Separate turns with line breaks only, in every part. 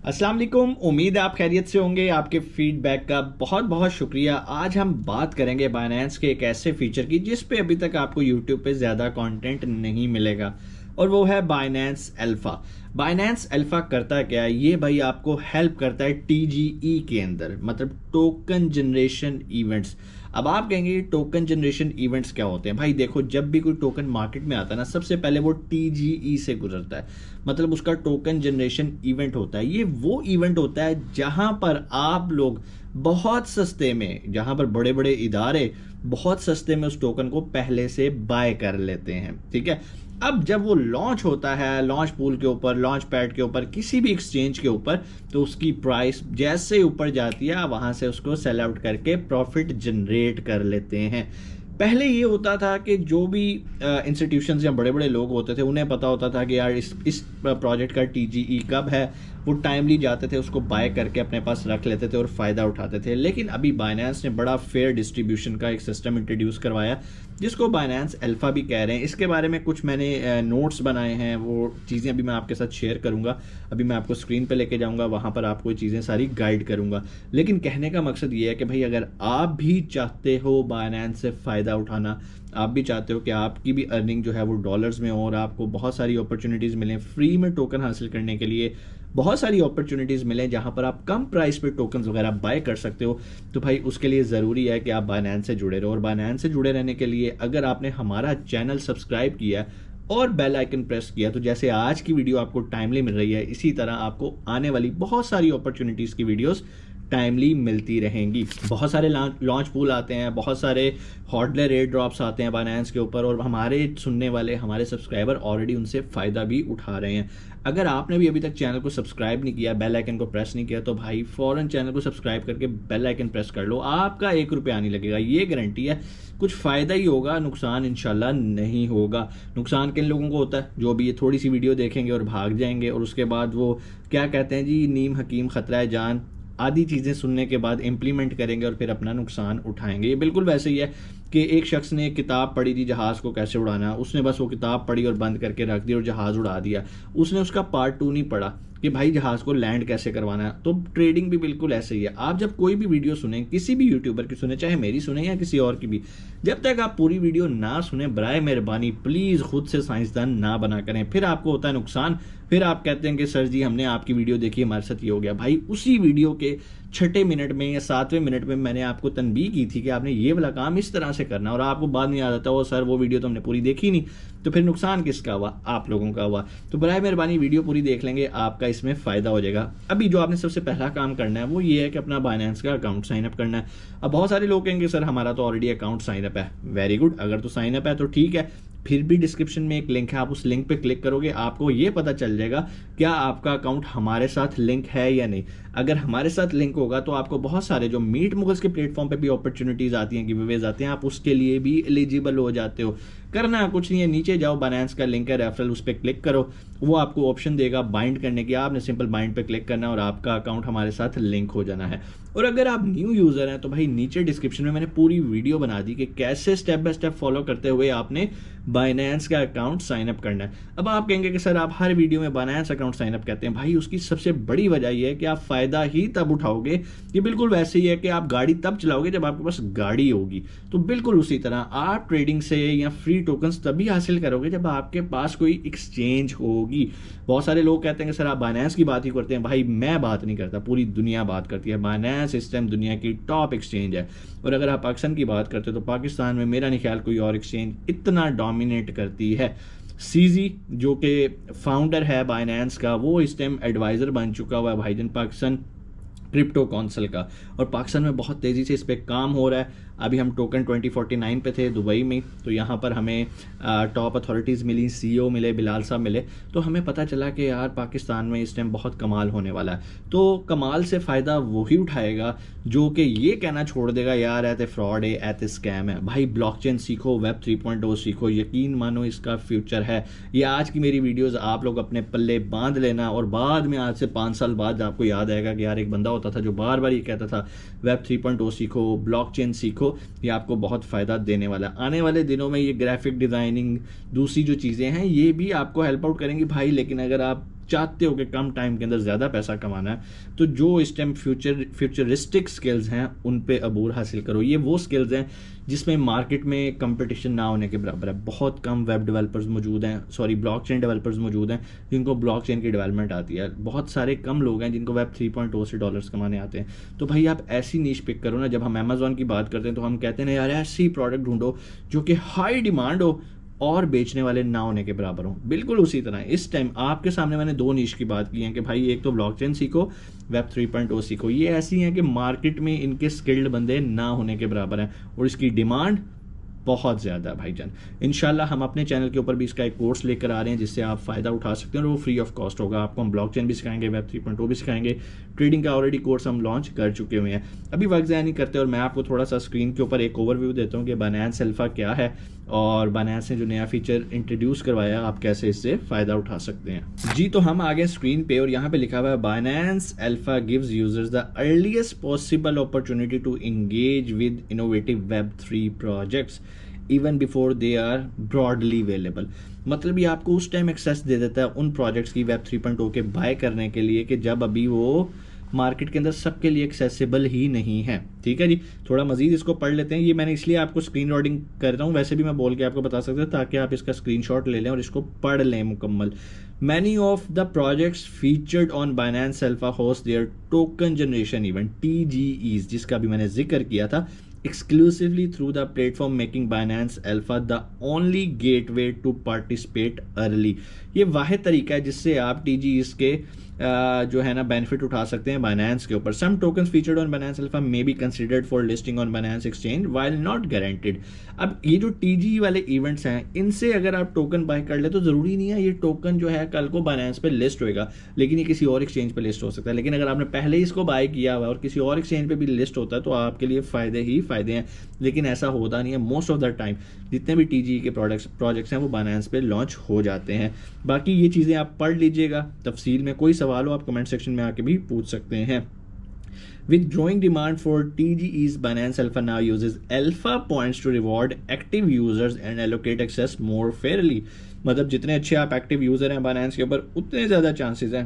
अस्सलाम वालेकुम। उम्मीद है आप खैरियत से होंगे। आपके फीडबैक का बहुत बहुत शुक्रिया। आज हम बात करेंगे बाइनेंस के एक ऐसे फीचर की जिस पे अभी तक आपको यूट्यूब पे ज़्यादा कंटेंट नहीं मिलेगा, और वो है बाइनेंस अल्फ़ा। बाइनेंस अल्फ़ा करता क्या है? ये भाई आपको हेल्प करता है टीजीई के अंदर, मतलब टोकन जनरेशन इवेंट्स। अब आप कहेंगे टोकन जनरेशन इवेंट्स क्या होते हैं? भाई देखो, जब भी कोई टोकन मार्केट में आता है ना, सबसे पहले वो टीजीई से गुजरता है, मतलब उसका टोकन जनरेशन इवेंट होता है। ये वो इवेंट होता है जहां पर आप लोग बहुत सस्ते में, जहां पर बड़े बड़े इदारे बहुत सस्ते में उस टोकन को पहले से बाय कर लेते हैं। ठीक है, अब जब वो लॉन्च होता है, लॉन्च पूल के ऊपर, लॉन्च पैड के ऊपर, किसी भी एक्सचेंज के ऊपर, तो उसकी प्राइस जैसे ऊपर जाती है, वहां से उसको सेल आउट करके प्रॉफिट जनरेट कर लेते हैं। पहले ये होता था कि जो भी इंस्टीट्यूशंस या बड़े बड़े लोग होते थे, उन्हें पता होता था कि यार इस प्रोजेक्ट का टीजीई कब है, वो टाइमली जाते थे, उसको बाय करके अपने पास रख लेते थे और फ़ायदा उठाते थे। लेकिन अभी बाइनेंस ने बड़ा फेयर डिस्ट्रीब्यूशन का एक सिस्टम इंट्रोड्यूस करवाया, जिसको बाइनेंस अल्फ़ा भी कह रहे हैं। इसके बारे में कुछ मैंने नोट्स बनाए हैं, वो चीज़ें अभी मैं आपके साथ शेयर करूँगा। अभी मैं आपको स्क्रीन पे लेके जाऊँगा, वहाँ पर आपको ये चीज़ें सारी गाइड करूँगा। लेकिन कहने का मकसद ये है कि भाई अगर आप भी चाहते हो बाइनेंस से फ़ायदा उठाना, आप भी चाहते हो कि आपकी भी अर्निंग जो है वो डॉलर्स में हो और आपको बहुत सारी अपॉर्चुनिटीज़ मिलें फ्री में टोकन हासिल करने के लिए, बहुत सारी अपॉर्चुनिटीज़ मिलें जहां पर आप कम प्राइस पे टोकन्स वगैरह बाय कर सकते हो, तो भाई उसके लिए ज़रूरी है कि आप बाइनेंस से जुड़े रहो। और बाइनेंस से जुड़े रहने के लिए अगर आपने हमारा चैनल सब्सक्राइब किया है और बेल आइकन प्रेस किया, तो जैसे आज की वीडियो आपको टाइमली मिल रही है, इसी तरह आपको आने वाली बहुत सारी अपॉर्चुनिटीज़ की वीडियोस टाइमली मिलती रहेंगी। बहुत सारे लॉन्च पूल आते हैं, बहुत सारे हॉटलेयर एयर ड्रॉप्स आते हैं बाइनेंस के ऊपर, और हमारे सुनने वाले, हमारे सब्सक्राइबर ऑलरेडी उनसे फ़ायदा भी उठा रहे हैं। अगर आपने भी अभी तक चैनल को सब्सक्राइब नहीं किया, बेल आइकन को प्रेस नहीं किया, तो भाई फ़ौरन चैनल को सब्सक्राइब करके बेल आइकन प्रेस कर लो। आपका 1 रुपया नहीं लगेगा, ये गारंटी है। कुछ फ़ायदा ही होगा, नुकसान इंशाल्लाह नहीं होगा। नुकसान किन लोगों को होता है? जो भी ये थोड़ी सी वीडियो देखेंगे और भाग जाएंगे, और उसके बाद वो क्या कहते हैं जी, नीम हकीम खतरा है जान, आदि चीज़ें सुनने के बाद इम्प्लीमेंट करेंगे और फिर अपना नुकसान उठाएंगे। ये बिल्कुल वैसे ही है कि एक शख्स ने एक किताब पढ़ी थी जहाज़ को कैसे उड़ाना, उसने बस वो किताब पढ़ी और बंद करके रख दी और जहाज़ उड़ा दिया। उसने उसका पार्ट 2 नहीं पढ़ा कि भाई जहाज़ को लैंड कैसे करवाना है। तो ट्रेडिंग भी बिल्कुल ऐसे ही है। आप जब कोई भी वीडियो सुने, किसी भी यूट्यूबर की सुने, चाहे मेरी सुने या किसी और की भी, जब तक आप पूरी वीडियो ना सुने, बराए मेहरबानी प्लीज़ खुद से साइंसदान ना बना करें। फिर आपको होता है नुकसान। फिर आप कहते हैं कि सर जी हमने आपकी वीडियो देखी, हमारे साथ ये हो गया। भाई उसी वीडियो के 6ठे मिनट में या 7वें मिनट में मैंने आपको तनबीह की थी कि आपने ये वाला काम इस तरह से करना, और आपको बाद में याद आता है, वो सर वो वीडियो तो हमने पूरी देखी नहीं। तो फिर नुकसान किसका हुआ? आप लोगों का हुआ। तो बराए मेहरबानी वीडियो पूरी देख लेंगे, आपका इसमें फ़ायदा हो जाएगा। अभी जो आपने सबसे पहला काम करना है वो ये है कि अपना बाइनेंस का अकाउंट साइन अप करना है। अब बहुत सारे लोग कहेंगे सर हमारा तो ऑलरेडी अकाउंट साइन अप है। वेरी गुड, अगर तो साइन अप है तो ठीक है। फिर भी डिस्क्रिप्शन में एक लिंक है, आप उस लिंक पे क्लिक करोगे, आपको ये पता चल जाएगा क्या आपका अकाउंट हमारे साथ लिंक है या नहीं। अगर हमारे साथ लिंक होगा तो आपको बहुत सारे जो मीट मुगल्स के प्लेटफॉर्म पे भी अपॉर्चुनिटीज आती हैं, गिवअवेज आते हैं, आप उसके लिए भी एलिजिबल हो जाते हो। करना कुछ नहीं है, नीचे जाओ, बाइनेंस का लिंक है रेफरल, उस पर क्लिक करो, वो आपको ऑप्शन देगा बाइंड करने की। आपने सिंपल बाइंड पे क्लिक करना है और आपका अकाउंट हमारे साथ लिंक हो जाना है। और अगर आप न्यू यूज़र हैं तो भाई नीचे डिस्क्रिप्शन में मैंने पूरी वीडियो बना दी कि कैसे स्टेप बाय स्टेप फॉलो करते हुए आपने बाइनेंस का अकाउंट साइन अप करना है। अब आप कहेंगे कि सर आप हर वीडियो में बाइनेंस अकाउंट साइन अप कहते हैं। भाई उसकी सबसे बड़ी वजह यह है कि आप फ़ायदा ही तब उठाओगे, ये बिल्कुल वैसे ही है कि आप गाड़ी तब चलाओगे जब आपके पास गाड़ी होगी। तो बिल्कुल उसी तरह आप ट्रेडिंग से या फ्री टोकन्स तभी हासिल करोगे जब आपके पास कोई एक्सचेंज होगी। बहुत सारे लोग कहते हैं कि सर आप बाइनेंस की बात ही करते हैं। भाई मैं बात नहीं करता, पूरी दुनिया बात करती है। बाइनेंस इस टाइम दुनिया की टॉप एक्सचेंज है। और अगर आप पाकिस्तान की बात करते हो तो पाकिस्तान में मेरा नहीं ख्याल कोई और एक्सचेंज इतना डोमिनेट करती है। सीजी जो कि फाउंडर है बाइनेंस का, वो इस टाइम एडवाइज़र बन चुका हुआ है भाईजान पाकिस्तान क्रिप्टो काउंसिल का, और पाकिस्तान में बहुत तेज़ी से इस पर काम हो रहा है। अभी हम टोकन 2049 पे थे दुबई में, तो यहाँ पर हमें टॉप अथॉरिटीज़ मिली, सीईओ मिले, बिलाल साहब मिले, तो हमें पता चला कि यार पाकिस्तान में इस टाइम बहुत कमाल होने वाला है। तो कमाल से फ़ायदा वही उठाएगा जो कि ये कहना छोड़ देगा यार ऐते फ्रॉड है, ऐते स्कैम है। भाई ब्लॉकचेन सीखो, वेब 3.0 सीखो, यकीन मानो इसका फ्यूचर है। ये आज की मेरी वीडियोज़ आप लोग अपने पल्ले बांध लेना, और बाद में आज से 5 साल बाद आपको याद आएगा कि यार एक बंदा होता था जो बार बार ये कहता था वेब 3.0 सीखो, ब्लॉकचेन सीखो। ये आपको बहुत फ़ायदा देने वाला है। आने वाले दिनों में ये ग्राफिक डिज़ाइनिंग, दूसरी जो चीज़ें हैं, ये भी आपको हेल्प आउट करेंगी भाई। लेकिन अगर आप चाहते हो कि कम टाइम के अंदर ज़्यादा पैसा कमाना है, तो जो इस टाइम फ्यूचरिस्टिक स्किल्स हैं उन पे अबूर हासिल करो। ये वो स्किल्स हैं जिसमें मार्केट में कंपटीशन ना होने के बराबर है। बहुत कम वेब डेवलपर्स मौजूद हैं, सॉरी ब्लॉकचेन डेवलपर्स मौजूद हैं जिनको ब्लॉकचेन की डेवलपमेंट आती है। बहुत सारे कम लोग हैं जिनको वेब 3.0 से डॉलर्स कमाने आते हैं। तो भाई आप ऐसी नीश पिक करो ना। जब हम अमेजोन की बात करते हैं तो हम कहते हैं ना यार ऐसी प्रोडक्ट ढूंढो जो कि हाई डिमांड हो और बेचने वाले ना होने के बराबर हो। बिल्कुल उसी तरह इस टाइम आपके सामने मैंने दो नीश की बात की है कि भाई एक तो ब्लॉकचेन सीखो, वेब 3.0 सीखो। ये ऐसी हैं कि मार्केट में इनके स्किल्ड बंदे ना होने के बराबर हैं और इसकी डिमांड बहुत ज़्यादा है भाईजान। इंशाल्लाह हम अपने चैनल के ऊपर भी इसका एक कोर्स लेकर आ रहे हैं जिससे आप फ़ायदा उठा सकते हैं और वो फ्री ऑफ कॉस्ट होगा। आपको हम ब्लॉकचेन भी सिखाएंगे, वेब 3.0 भी सिखाएंगे, ट्रेडिंग का ऑलरेडी कोर्स हम लॉन्च कर चुके हुए हैं। अभी वक्त ज़ाया नहीं करते और मैं आपको थोड़ा सा स्क्रीन के ऊपर एक ओवरव्यू देता हूँ कि बायनेंस अल्फा क्या है और बायनेंस ने जो नया फीचर इंट्रोड्यूस करवाया आप कैसे इससे फ़ायदा उठा सकते हैं। जी तो हम आ गए स्क्रीन पे और यहाँ पे लिखा हुआ है Binance alpha gives users the earliest possible opportunity to engage with innovative web 3 projects even before they are broadly available. मतलब ये आपको उस टाइम एक्सेस दे देता है उन प्रोजेक्ट्स की वेब 3.0 के बाय करने के लिए कि जब अभी वो मार्केट के अंदर सबके लिए एक्सेसिबल ही नहीं है। ठीक है जी, थोड़ा मजीद इसको पढ़ लेते हैं। ये मैंने इसलिए आपको स्क्रीन रिकॉर्डिंग कर रहा हूँ, वैसे भी मैं बोल के आपको बता सकता हूँ ताकि आप इसका स्क्रीनशॉट ले लें और इसको पढ़ लें मुकम्मल। Many of the projects featured on Binance alpha host their token generation event TGEs, जिसका भी मैंने जिक्र किया था, exclusively through the platform making Binance Alpha the only gateway to participate early। ये वाहिद तरीका है जिससे आप TGEs के जो है ना बेनिफिट उठा सकते हैं बाइनेंस के ऊपर। Some tokens featured on Binance alpha may be considered for listing on Binance exchange while not guaranteed. अब ये जो TGE वाले इवेंट्स हैं इनसे अगर आप टोकन बाय कर ले तो ज़रूरी नहीं है ये टोकन जो है कल को बाइनेंस पे लिस्ट होएगा, लेकिन ये किसी और एक्सचेंज पे लिस्ट हो सकता है। लेकिन अगर आपने पहले ही इसको बाय किया हुआ और किसी और एक्सचेंज पे भी लिस्ट होता है तो आपके लिए फ़ायदे ही फ़ायदे हैं, लेकिन ऐसा होता नहीं है। मोस्ट ऑफ द टाइम जितने भी TGE के प्रोजेक्ट्स हैं वो बाइनेंस पे लॉन्च हो जाते हैं। बाकी ये चीज़ें आप पढ़ लीजिएगा तफसील में। कोई सवाल हो आप कमेंट सेक्शन में आके भी पूछ सकते हैं। With growing demand for TGEs, Binance Alpha now uses alpha points to reward active users and allocate access more fairly। मतलब जितने अच्छे आप एक्टिव यूज़र हैं Binance के ऊपर उतने ज़्यादा चांसेस हैं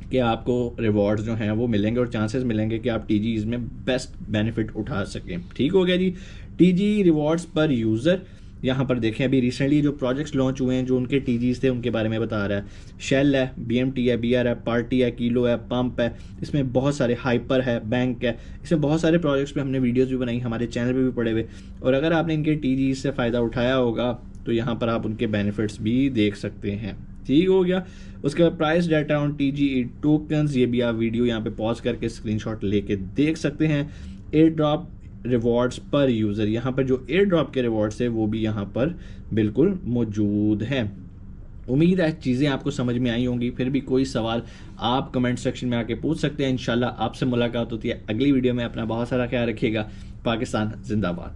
कि आपको रिवॉर्ड्स जो हैं वो मिलेंगे और चांसेस मिलेंगे कि आप TGEs में बेस्ट बेनिफिट उठा सकें। ठीक हो गया जी। TGE रिवॉर्ड्स पर यूज़र, यहाँ पर देखें अभी रिसेंटली जो प्रोजेक्ट्स लॉन्च हुए हैं जो उनके TGEs थे उनके बारे में बता रहा है। शेल है, BMT है, BR है, पार्टी है, कीलो है, पंप है, इसमें बहुत सारे, हाइपर है, बैंक है, इसमें बहुत सारे प्रोजेक्ट्स पे हमने वीडियोस भी बनाई, हमारे चैनल पे भी पड़े हुए। और अगर आपने इनके TGEs से फ़ायदा उठाया होगा तो यहाँ पर आप उनके बेनिफिट्स भी देख सकते हैं। ठीक हो गया। उसके बाद price data on TGE tokens, ये भी आप वीडियो यहाँ पे पॉज करके स्क्रीनशॉट लेके देख सकते हैं। एयर ड्रॉप रिवॉर्ड्स पर यूज़र, यहाँ पर जो एयर ड्रॉप के रिवॉर्ड्स है वो भी यहाँ पर बिल्कुल मौजूद हैं। उम्मीद है चीज़ें आपको समझ में आई होंगी। फिर भी कोई सवाल आप कमेंट सेक्शन में आके पूछ सकते हैं। इंशाल्लाह आपसे मुलाकात होती है अगली वीडियो में। अपना बहुत सारा ख्याल रखिएगा। पाकिस्तान जिंदाबाद।